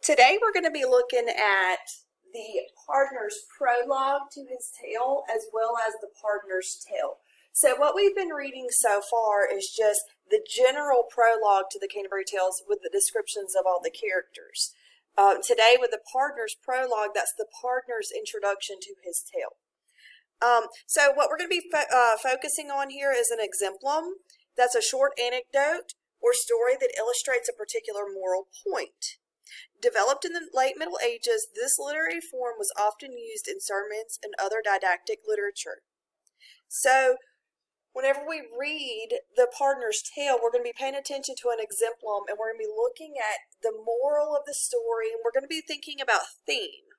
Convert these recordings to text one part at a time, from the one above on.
Today we're going to be looking at the partner's prologue to his tale as well as the partner's tale. So what we've been reading so far is just the general prologue to the Canterbury Tales with the descriptions of all the characters. Today with the partner's prologue, that's the partner's introduction to his tale. So what we're going to be focusing on here is an exemplum. That's a short anecdote or story that illustrates a particular moral point. Developed in the late Middle Ages, this literary form was often used in sermons and other didactic literature. So, whenever we read the partner's tale, we're going to be paying attention to an exemplum, and we're going to be looking at the moral of the story, and we're going to be thinking about theme.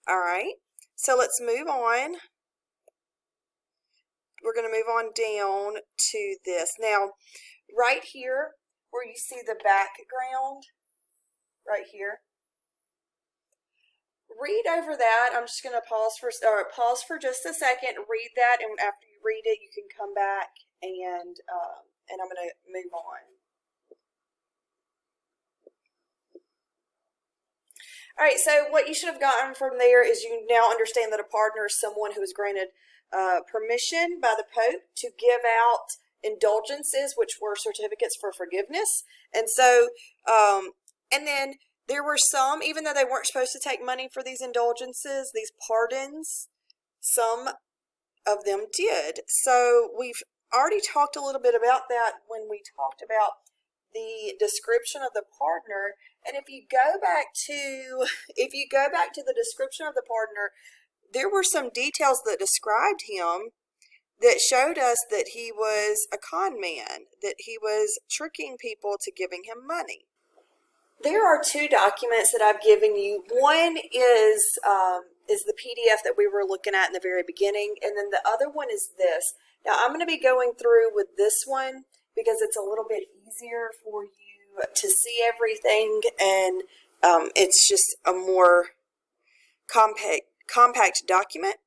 All right, so let's move on. We're going to move on down to this. Now, right here, where you see the background, right here. Read over that. I'm just going to pause for just a second. Read that, and after you read it, you can come back and I'm going to move on. All right. So what you should have gotten from there is you now understand that a partner is someone who is granted permission by the Pope to give out indulgences, which were certificates for forgiveness, and so. And then there were some, even though they weren't supposed to take money for these indulgences, these pardons, some of them did. So we've already talked a little bit about that when we talked about the description of the partner. And if you go back to the description of the partner, there were some details that described him that showed us that he was a con man, that he was tricking people to giving him money. There are two documents that I've given you. One is the PDF that we were looking at in the very beginning, and then the other one is this. Now, I'm going to be going through with this one because it's a little bit easier for you to see everything, and it's just a more compact document.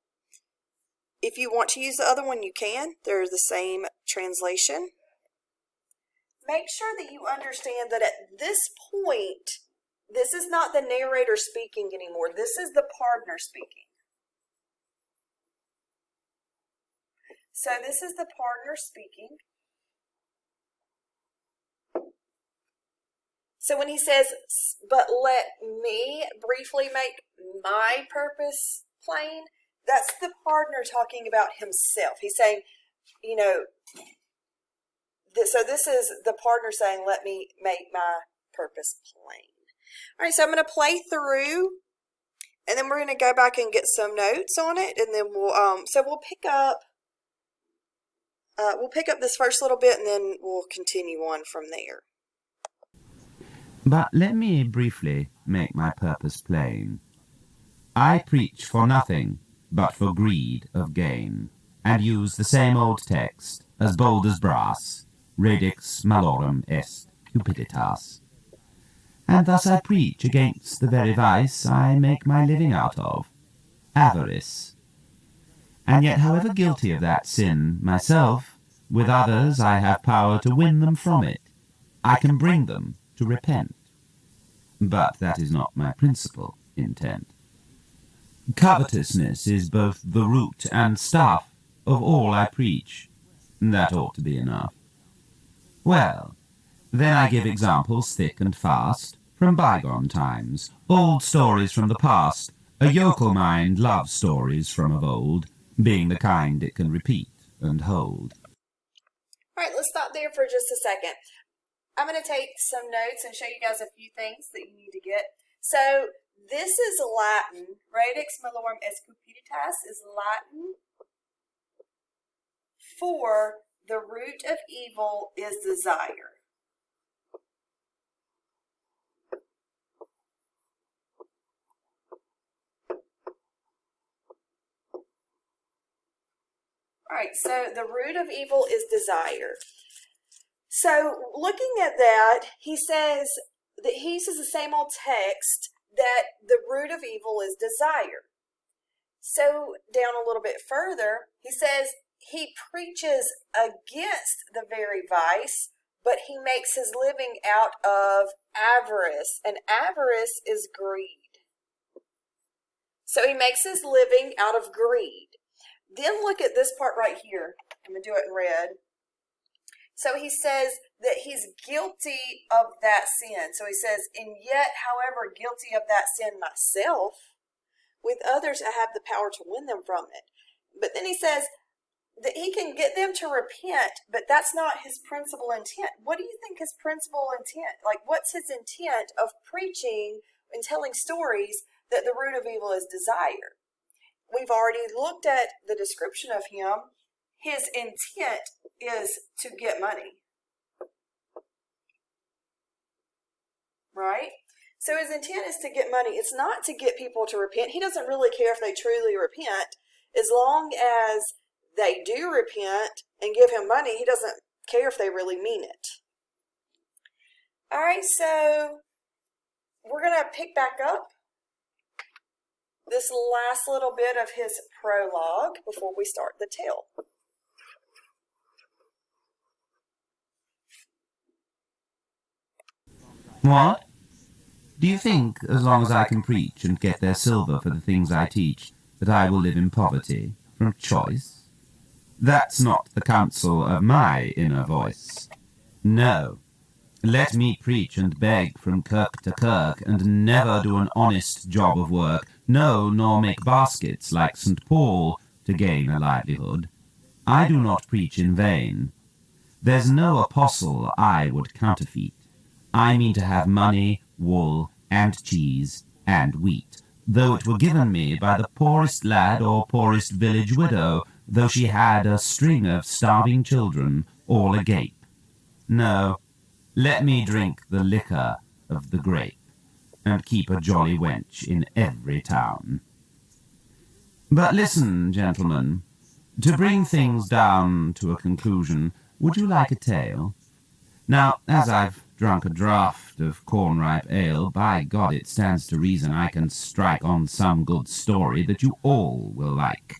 If you want to use the other one, you can. They're the same translation. Make sure that you understand that at this point, this is not the narrator speaking anymore. This is the partner speaking. So this is the partner speaking. So when he says, but let me briefly make my purpose plain, that's the partner talking about himself. He's saying, you know, so this is the partner saying, let me make my purpose plain. All right, so I'm going to play through, and then we're going to go back and get some notes on it, and then we'll pick up this first little bit, and then we'll continue on from there. But let me briefly make my purpose plain. I preach for nothing but for greed of gain, and use the same old text, as bold as brass, radix malorum est cupiditas. And thus I preach against the very vice I make my living out of, avarice. And yet, however guilty of that sin myself, with others I have power to win them from it. I can bring them to repent. But that is not my principal intent. Covetousness is both the root and staff of all I preach. That ought to be enough. Well, then I give examples thick and fast, from bygone times, old stories from the past. A yokel mind loves stories from of old, being the kind it can repeat and hold. All right, let's stop there for just a second. I'm going to take some notes and show you guys a few things that you need to get. So this is Latin. Radix malorum est cupiditas is Latin for the root of evil is desire. All right, so the root of evil is desire. So looking at that, he says that he uses the same old text that the root of evil is desire. So down a little bit further, he says he preaches against the very vice, but he makes his living out of avarice, and avarice is greed. So he makes his living out of greed. Then look at this part right here. I'm going to do it in red. So he says that he's guilty of that sin. So he says, and yet, however, guilty of that sin myself, with others I have the power to win them from it. But then he says that he can get them to repent, but that's not his principal intent. What do you think his principal intent? Like, what's his intent of preaching and telling stories that the root of evil is desire? We've already looked at the description of him. His intent is to get money. Right? So his intent is to get money. It's not to get people to repent. He doesn't really care if they truly repent. As long as they do repent and give him money, he doesn't care if they really mean it. All right, so we're going to pick back up this last little bit of his prologue before we start the tale. What? Do you think, as long as I can preach and get their silver for the things I teach, that I will live in poverty, from choice? That's not the counsel of my inner voice. No. Let me preach and beg from kirk to kirk, and never do an honest job of work, no, nor make baskets like St. Paul to gain a livelihood. I do not preach in vain. There's no apostle I would counterfeit. I mean to have money, wool, and cheese, and wheat, though it were given me by the poorest lad or poorest village widow, though she had a string of starving children, all agape. No, let me drink the liquor of the grape, and keep a jolly wench in every town. But listen, gentlemen, to bring things down to a conclusion, would you like a tale? Now, as I've drunk a draught of corn-ripe ale, by God it stands to reason I can strike on some good story that you all will like.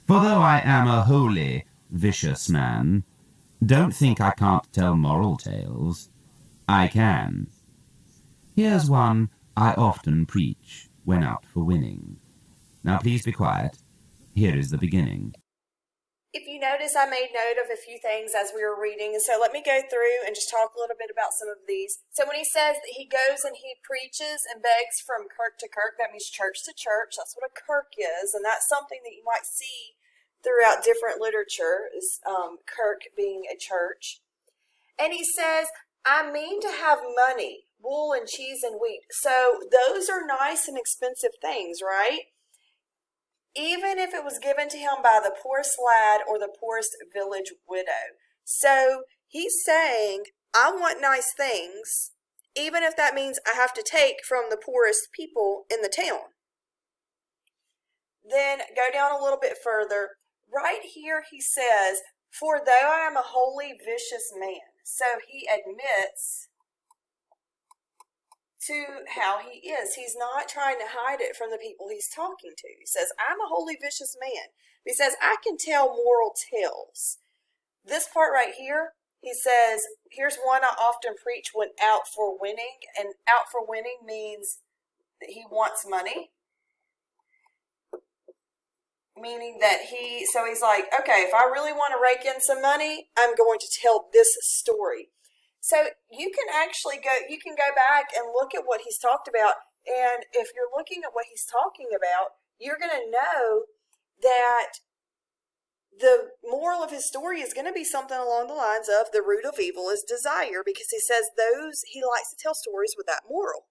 For though I am a wholly vicious man, don't think I can't tell moral tales. I can. Here's one I often preach when out for winning. Now please be quiet. Here is the beginning. If you notice, I made note of a few things as we were reading, and so let me go through and just talk a little bit about some of these. So when he says that he goes and he preaches and begs from kirk to kirk, that means church to church. That's what a kirk is, and that's something that you might see throughout different literature, is kirk being a church. And he says, I mean to have money, wool and cheese and wheat. So those are nice and expensive things, right? Even if it was given to him by the poorest lad or the poorest village widow. So he's saying, I want nice things, even if that means I have to take from the poorest people in the town. Then go down a little bit further. Right here he says, for though I am a wholly vicious man. So he admits to how he is. He's not trying to hide it from the people he's talking to. He says, I'm a wholly vicious man. He says, I can tell moral tales. This part right here, he says, here's one I often preach when out for winning. And out for winning means that he wants money. Meaning that he's like, okay, if I really want to rake in some money, I'm going to tell this story. So you can go back and look at what he's talked about. And if you're looking at what he's talking about, you're going to know that the moral of his story is going to be something along the lines of the root of evil is desire, because he says he likes to tell stories with that moral.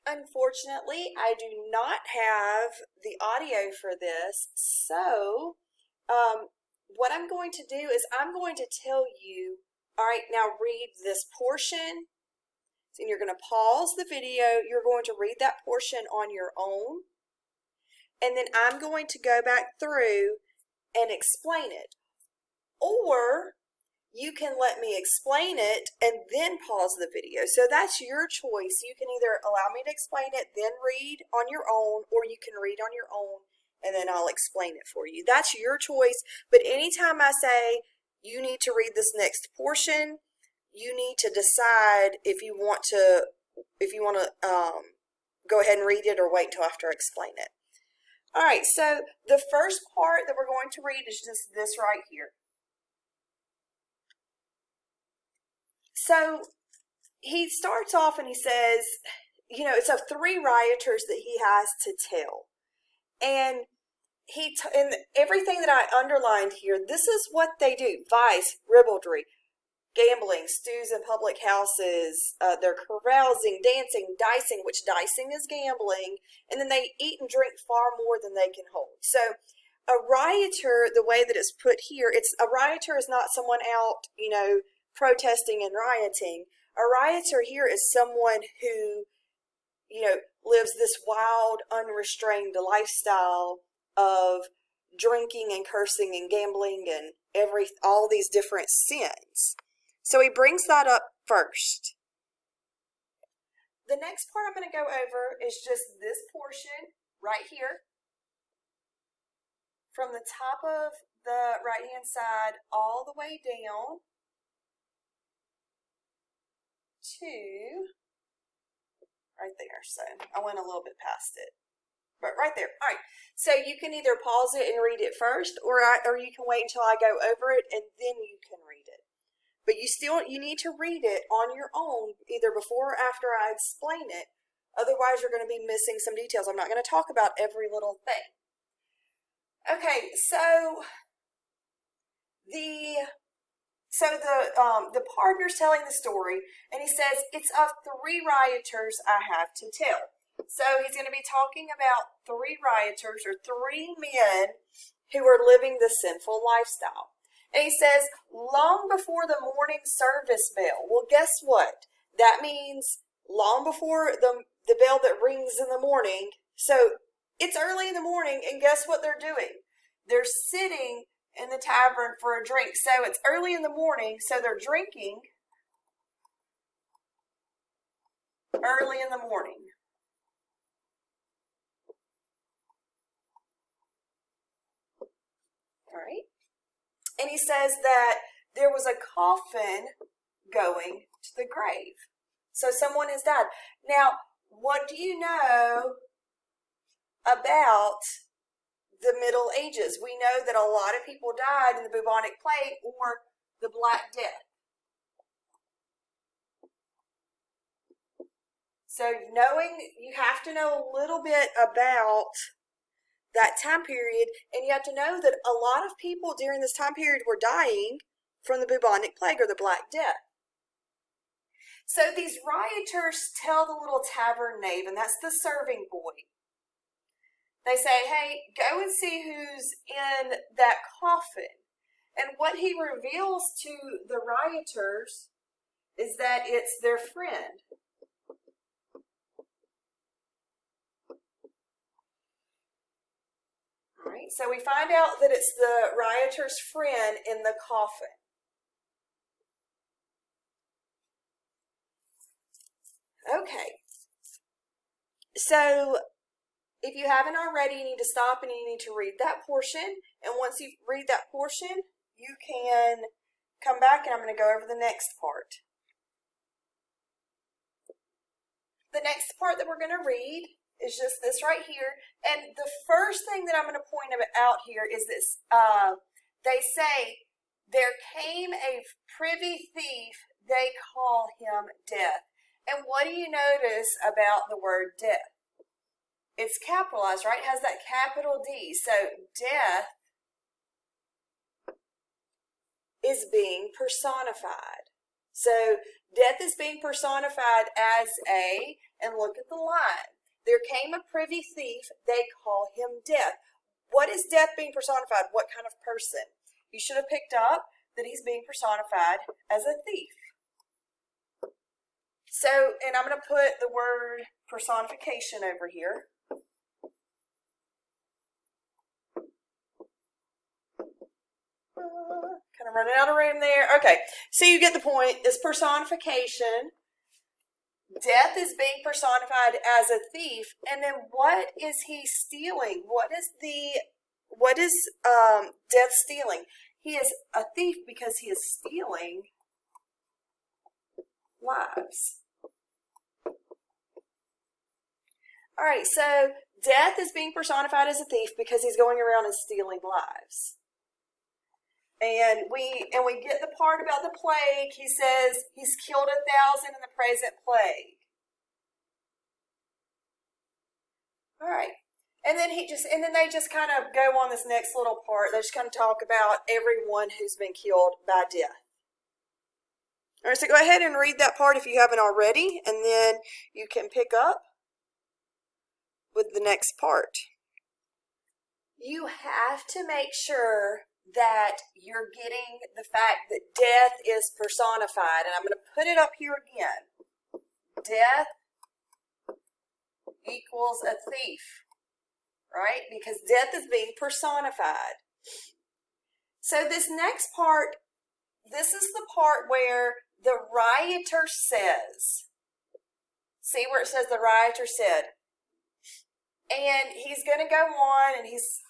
Unfortunately, I do not have the audio for this. So what I'm going to do is I'm going to tell you, all right, now read this portion. And you're going to pause the video. You're going to read that portion on your own. And then I'm going to go back through and explain it. Or you can let me explain it and then pause the video. So that's your choice. You can either allow me to explain it, then read on your own, or you can read on your own and then I'll explain it for you. That's your choice. But anytime I say, you need to read this next portion, you need to decide if you want to go ahead and read it or wait until after I explain it. All right, so the first part that we're going to read is just this right here. So he starts off and he says, it's of 3 rioters that he has to tell. And and everything that I underlined here, this is what they do: vice, ribaldry, gambling, stews in public houses, they're carousing, dancing, dicing, which dicing is gambling, and then they eat and drink far more than they can hold. So a rioter, the way that it's put here, a rioter is not someone out, protesting and rioting. A rioter here is someone who, lives this wild, unrestrained lifestyle of drinking and cursing and gambling and all these different sins. So he brings that up first. The next part I'm going to go over is just this portion right here. From the top of the right-hand side all the way down to right there. So I went a little bit past it, but right there. All right. So you can either pause it and read it first, or you can wait until I go over it and then you can read it. But you need to read it on your own, either before or after I explain it. Otherwise, you're going to be missing some details. I'm not going to talk about every little thing. Okay, so the partner's telling the story, and he says, it's of 3 rioters I have to tell. So he's going to be talking about 3 rioters, or 3 men who are living the sinful lifestyle. And he says, long before the morning service bell. Well, guess what? That means long before the bell that rings in the morning. So it's early in the morning, and guess what they're doing? They're sitting in the tavern for a drink. So it's early in the morning, so they're drinking early in the morning. All right. And he says that there was a coffin going to the grave. So someone has died. Now, what do you know about the Middle Ages? We know that a lot of people died in the bubonic plague or the Black Death. So you have to know a little bit about that time period, and you have to know that a lot of people during this time period were dying from the bubonic plague or the Black Death. So these rioters tell the little tavern knave, and that's the serving boy. They say, hey, go and see who's in that coffin. And what he reveals to the rioters is that it's their friend. All right, so we find out that it's the rioter's friend in the coffin. Okay, so if you haven't already, you need to stop and you need to read that portion. And once you read that portion, you can come back and I'm going to go over the next part. The next part that we're going to read is just this right here. And the first thing that I'm going to point out here is this. They say, there came a privy thief, they call him Death. And what do you notice about the word death? It's capitalized, right? It has that capital D. So death is being personified. So death is being personified as and look at the line. There came a privy thief, they call him Death. What is death being personified? What kind of person? You should have picked up that he's being personified as a thief. So, and I'm going to put the word personification over here. Kind of running out of room there. Okay, so you get the point. It's personification. Death is being personified as a thief, and then what is he stealing? What is Death stealing? He is a thief because he is stealing lives. All right, so death is being personified as a thief because he's going around and stealing lives. And we get the part about the plague. He says he's killed 1,000 in the present plague. All right. And then they just kind of go on this next little part. They just kind of talk about everyone who's been killed by death. All right, so go ahead and read that part if you haven't already, and then you can pick up with the next part. You have to make sure that you're getting the fact that death is personified. And I'm going to put it up here again. Death equals a thief, right? Because death is being personified. So this next part, this is the part where the rioter says, see where it says the rioter said, and he's going to go on, and he's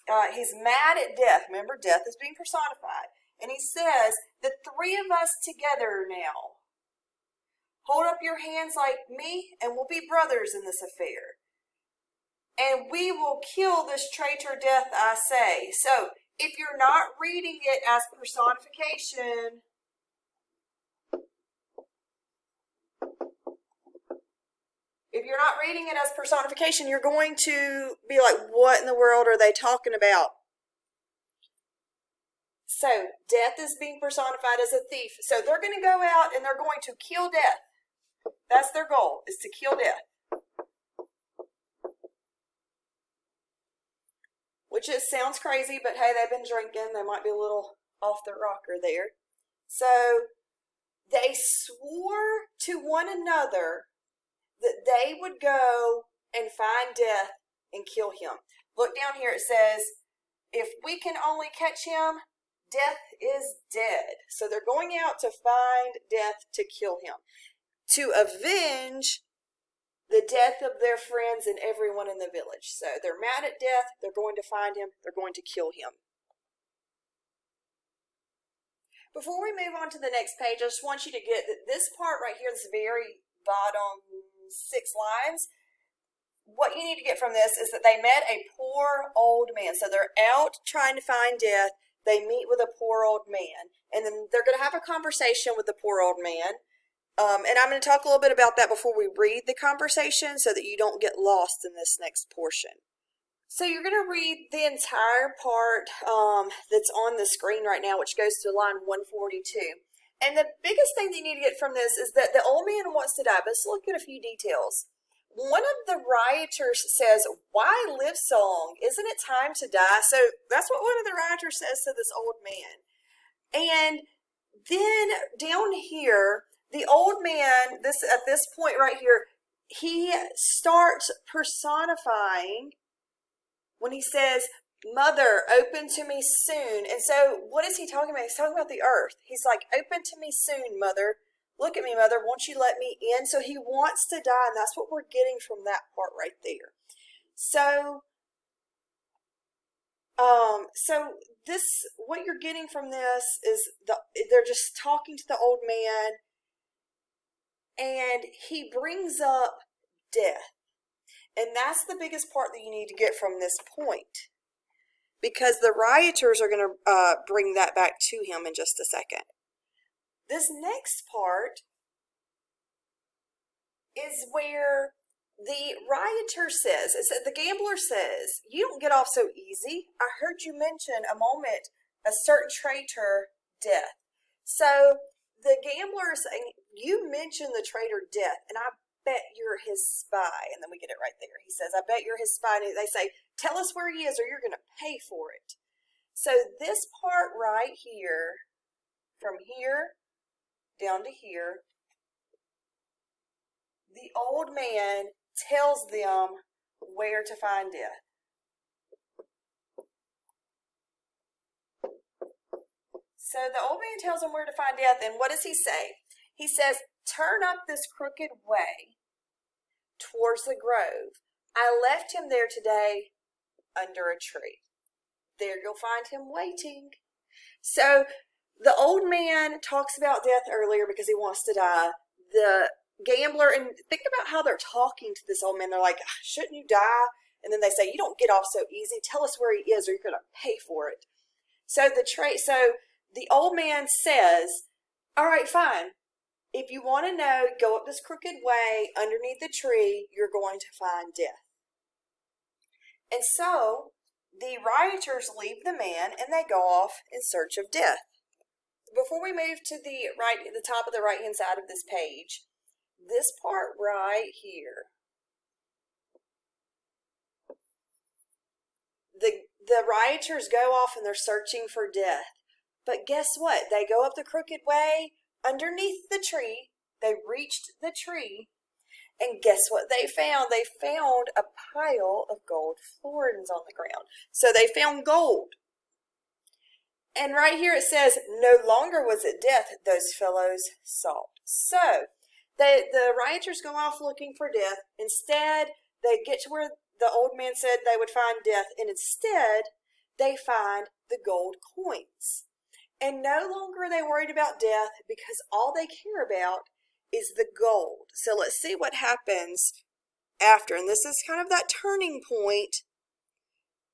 mad at death. Remember, death is being personified. And he says, the three of us together now, hold up your hands like me, and we'll be brothers in this affair. And we will kill this traitor death, I say. So, if you're not reading it as personification, you're going to be like, what in the world are they talking about? So, death is being personified as a thief. So, they're going to go out and they're going to kill death. That's their goal, is to kill death. Which it sounds crazy, but hey, they've been drinking. They might be a little off the rocker there. So, they swore to one another that they would go and find death and kill him. Look down here, it says, if we can only catch him, death is dead. So they're going out to find death to kill him, to avenge the death of their friends and everyone in the village. So they're mad at death, they're going to find him, they're going to kill him. Before we move on to the next page, I just want you to get that this part right here, this very bottom 6 lines, what you need to get from this is that they met a poor old man. So they're out trying to find death. They meet with a poor old man. And then they're going to have a conversation with the poor old man. And I'm going to talk a little bit about that before we read the conversation so that you don't get lost in this next portion. So you're going to read the entire part that's on the screen right now, which goes to line 142. And the biggest thing that you need to get from this is that the old man wants to die. But let's look at a few details. One of the rioters says, why live so long? Isn't it time to die? So that's what one of the rioters says to this old man. And then down here, the old man, at this point right here, he starts personifying when he says, Mother, open to me soon. And so what is he talking about? He's talking about the earth. He's like, open to me soon, Mother. Look at me, Mother. Won't you let me in? So he wants to die, and that's what we're getting from that part right there. So what you're getting from this is they're just talking to the old man, and he brings up death. And that's the biggest part that you need to get from this point, because the rioters are going to bring that back to him in just a second. This next part is where the rioter says, the gambler says, you don't get off so easy. I heard you mention a moment, a certain traitor, death. So the gambler is saying, you mentioned the traitor death, and I bet you're his spy. And then we get it right there. He says, I bet you're his spy. And they say, tell us where he is or you're going to pay for it. So this part right here, from here down to here, the old man tells them where to find death. So the old man tells them where to find death, and what does he say? He says, turn up this crooked way towards the grove. I left him there today under a tree. There you'll find him waiting. So the old man talks about death earlier because he wants to die. the gambler, and think about how they're talking to this old man. They're like, shouldn't you die? And then they say, you don't get off so easy. Tell us where he is or you're going to pay for it. So the old man says, all right, fine. If you want to know, go up this crooked way underneath the tree, you're going to find death. And so the rioters leave the man and they go off in search of death. Before we move to the top of the right-hand side of this page, this part right here, the rioters go off and they're searching for death. But guess what? They go up the crooked way underneath the tree. They reached the tree. And guess what they found? They found a pile of gold florins on the ground. So they found gold. And right here it says, no longer was it death those fellows sought. So the rioters go off looking for death. Instead, they get to where the old man said they would find death. And instead, they find the gold coins. And no longer are they worried about death because all they care about is the gold. So let's see what happens after. And this is kind of that turning point.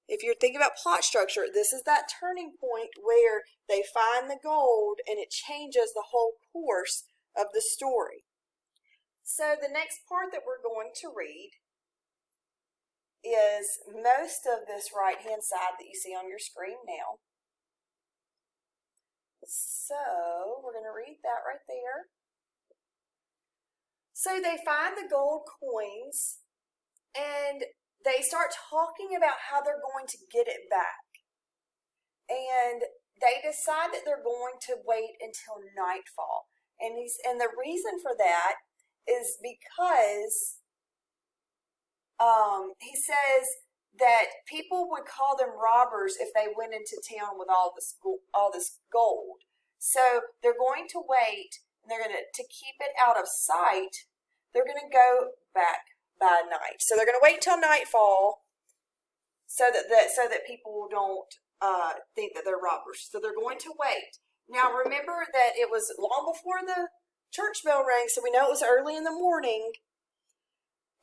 If you're thinking about plot structure, this is that turning point where they find the gold and it changes the whole course of the story. So the next part that we're going to read is most of this right-hand side that you see on your screen now. So we're going to read that right there. So they find the gold coins and they start talking about how they're going to get it back. And they decide that they're going to wait until nightfall. And the reason for that is because he says that people would call them robbers if they went into town with all this gold. So they're going to wait, and they're going to keep it out of sight. They're going to go back by night. So they're going to wait till nightfall, so that people don't think that they're robbers. So they're going to wait. Now remember that it was long before the church bell rang, so we know it was early in the morning.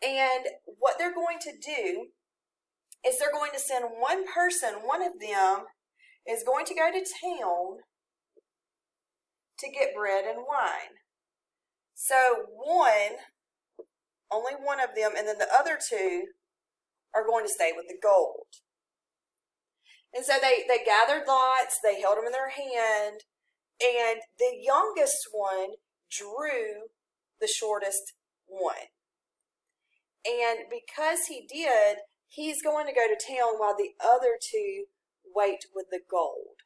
And what they're going to do is they're going to send one person, one of them is going to go to town to get bread and wine. So only one of them, and then the other two are going to stay with the gold. And so they gathered lots, they held them in their hand, and the youngest one drew the shortest one. And because he did, he's going to go to town while the other two wait with the gold.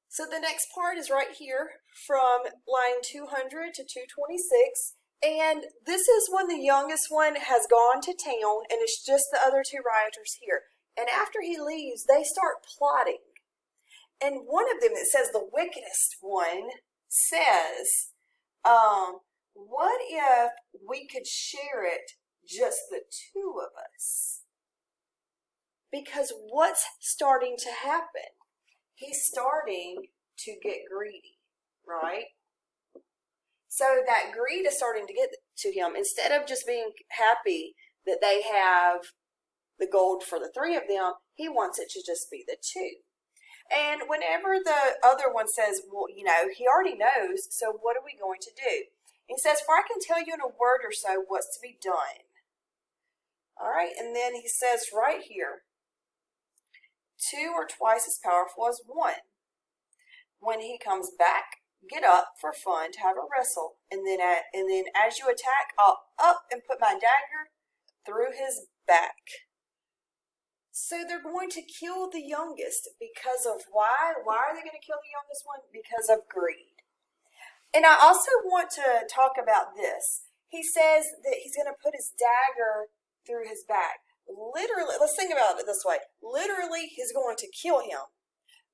So the next part is right here from line 200 to 226. And this is when the youngest one has gone to town and it's just the other two rioters here. And after he leaves, they start plotting. And one of them, it says the wickedest one, says, what if we could share it, just the two of us? Because what's starting to happen? He's starting to get greedy, right? So that greed is starting to get to him. Instead of just being happy that they have the gold for the three of them, he wants it to just be the two. And whenever the other one says, well, he already knows, so what are we going to do? He says, for I can tell you in a word or so what's to be done. All right, and then he says right here, two are twice as powerful as one. When he comes back, get up for fun to have a wrestle, and then as you attack, I'll up and put my dagger through his back. So they're going to kill the youngest because of why? Why are they going to kill the youngest one? Because of greed. And I also want to talk about this. He says that he's going to put his dagger through his back. Literally, let's think about it this way. Literally, he's going to kill him.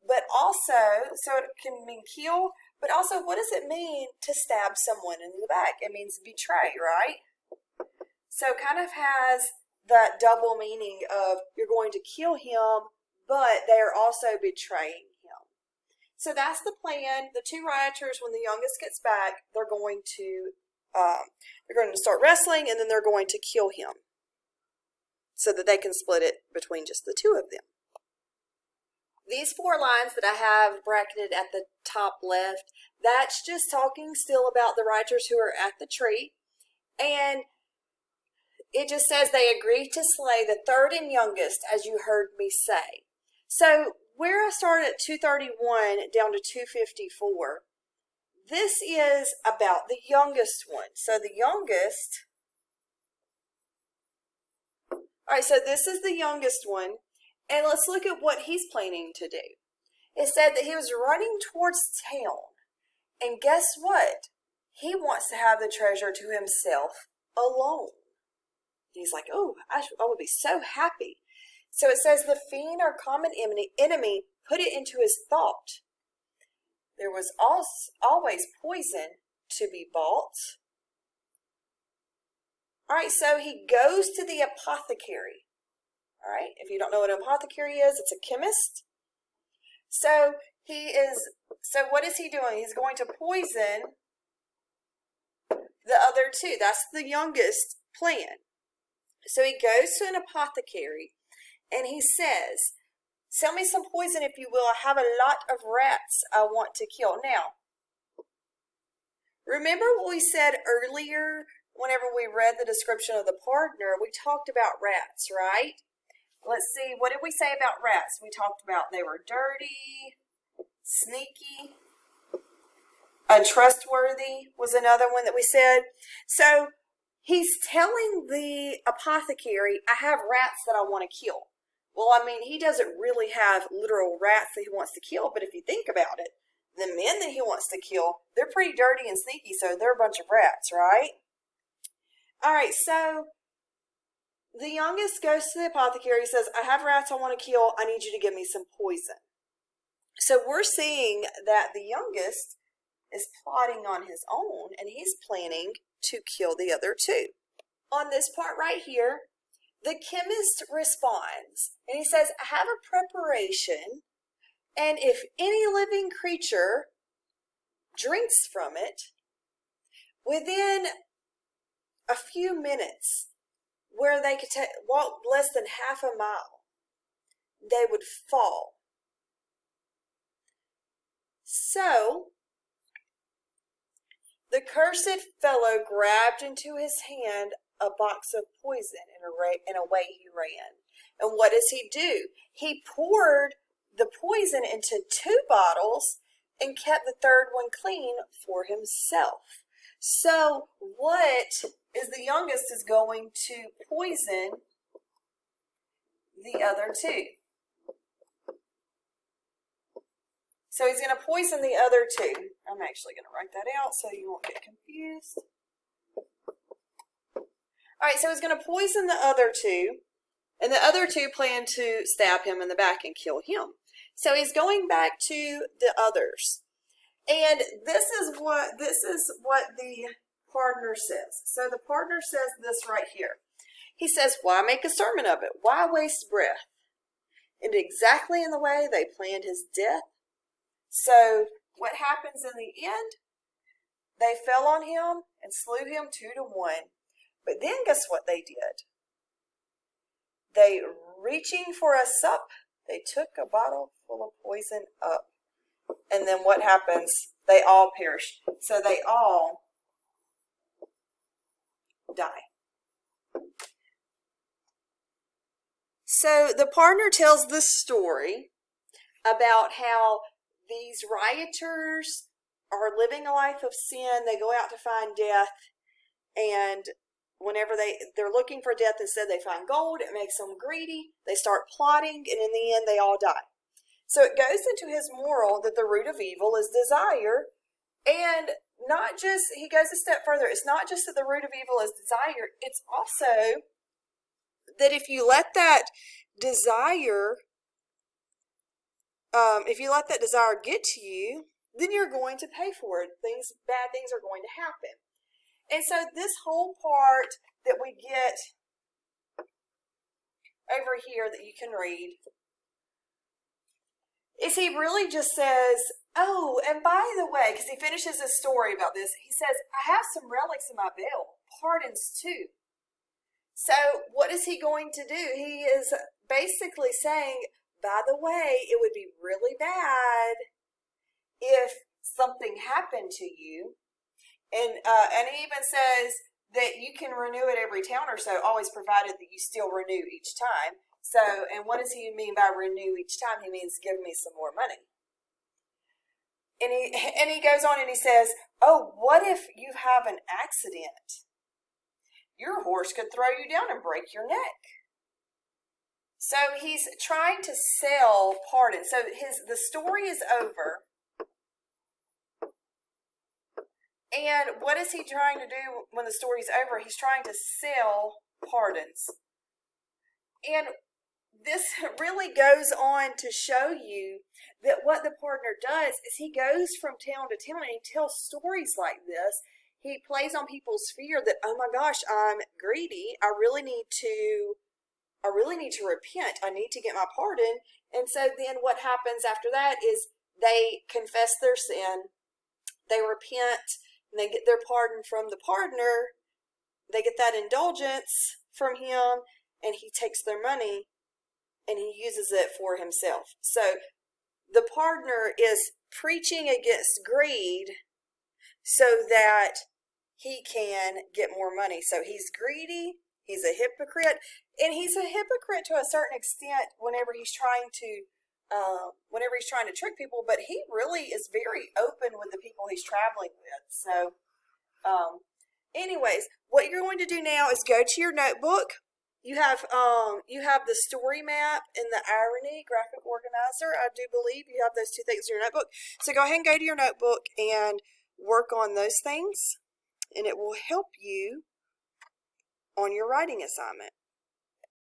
But also, so it can mean kill, but also what does it mean to stab someone in the back? It means betray, right? So it kind of has that double meaning of you're going to kill him, but they are also betraying him. So that's the plan. The two rioters, when the youngest gets back, they're going to start wrestling, and then they're going to kill him so that they can split it between just the two of them. These 4 lines that I have bracketed at the top left, that's just talking still about the rioters who are at the tree. And it just says they agreed to slay the third and youngest, as you heard me say. So where I started at 231 down to 254, this is about the youngest one. So the youngest, all right, so this is the youngest one. And let's look at what he's planning to do. It said that he was running towards town. And guess what? He wants to have the treasure to himself alone. He's like, oh, I would be so happy. So it says the fiend, our common enemy, put it into his thought. There was always poison to be bought. All right, so he goes to the apothecary. All right, if you don't know what an apothecary is, it's a chemist. So what is he doing? He's going to poison the other two. That's the youngest plan. So he goes to an apothecary and he says, sell me some poison if you will. I have a lot of rats I want to kill. Now, remember what we said earlier whenever we read the description of the partner? We talked about rats, right? Let's see, what did we say about rats? We talked about they were dirty, sneaky, untrustworthy was another one that we said. So he's telling the apothecary, I have rats that I want to kill. Well, I mean, he doesn't really have literal rats that he wants to kill, but if you think about it, the men that he wants to kill, they're pretty dirty and sneaky, so they're a bunch of rats, right? All right, so the youngest goes to the apothecary, says, I have rats I want to kill. I need you to give me some poison. So we're seeing that the youngest is plotting on his own, and he's planning to kill the other two. On this part right here, the chemist responds, and he says, I have a preparation, and if any living creature drinks from it, within a few minutes, where they could walk less than half a mile, they would fall. So, the cursed fellow grabbed into his hand a box of poison, and away he ran. And what does he do? He poured the poison into 2 bottles and kept the third one clean for himself. So, what is the youngest is going to poison the other 2. So he's going to poison the other 2. I'm actually going to write that out so you won't get confused. All right, so he's going to poison the other 2, and the other 2 plan to stab him in the back and kill him. So he's going back to the others. And this is what the partner says. So the partner says this right here. He says, why make a sermon of it? Why waste breath? And exactly in the way they planned his death. So what happens in the end? They fell on him and slew him 2-1. But then guess what they did? They, reaching for a sup, they took a bottle full of poison up. And then what happens? They all perish. So they all die. So the partner tells this story about how these rioters are living a life of sin. They go out to find death, and whenever they're looking for death, instead they find gold. It makes them greedy. They start plotting, and in the end they all die. So it goes into his moral that the root of evil is desire, and not just, he goes a step further, it's not just that the root of evil is desire, it's also that if you let that desire, get to you, then you're going to pay for it. Bad things are going to happen. And so this whole part that we get over here that you can read is he really just says Oh, and by the way, because he finishes his story about this, he says, I have some relics in my belt, pardons too. So, what is he going to do? He is basically saying, by the way, it would be really bad if something happened to you. And he even says that you can renew it every town or so, always provided that you still renew each time. So, and what does he mean by renew each time? He means give me some more money. And he goes on and he says, oh, what if you have an accident? Your horse could throw you down and break your neck. So he's trying to sell pardon. So the story is over. And what is he trying to do when the story's over? He's trying to sell pardons. And this really goes on to show you that what the partner does is he goes from town to town and he tells stories like this. He plays on people's fear that, oh my gosh, I'm greedy. I really need to repent. I need to get my pardon. And so then what happens after that is they confess their sin, they repent, and they get their pardon from the partner. They get that indulgence from him, and he takes their money and he uses it for himself. So the partner is preaching against greed so that he can get more money. So he's greedy, he's a hypocrite, and he's a hypocrite to a certain extent whenever he's trying to trick people, but he really is very open with the people he's traveling with. So anyways, what you're going to do now is go to your notebook. You have the story map and the irony graphic organizer. I do believe you have those two things in your notebook. So go ahead and go to your notebook and work on those things, and it will help you on your writing assignment.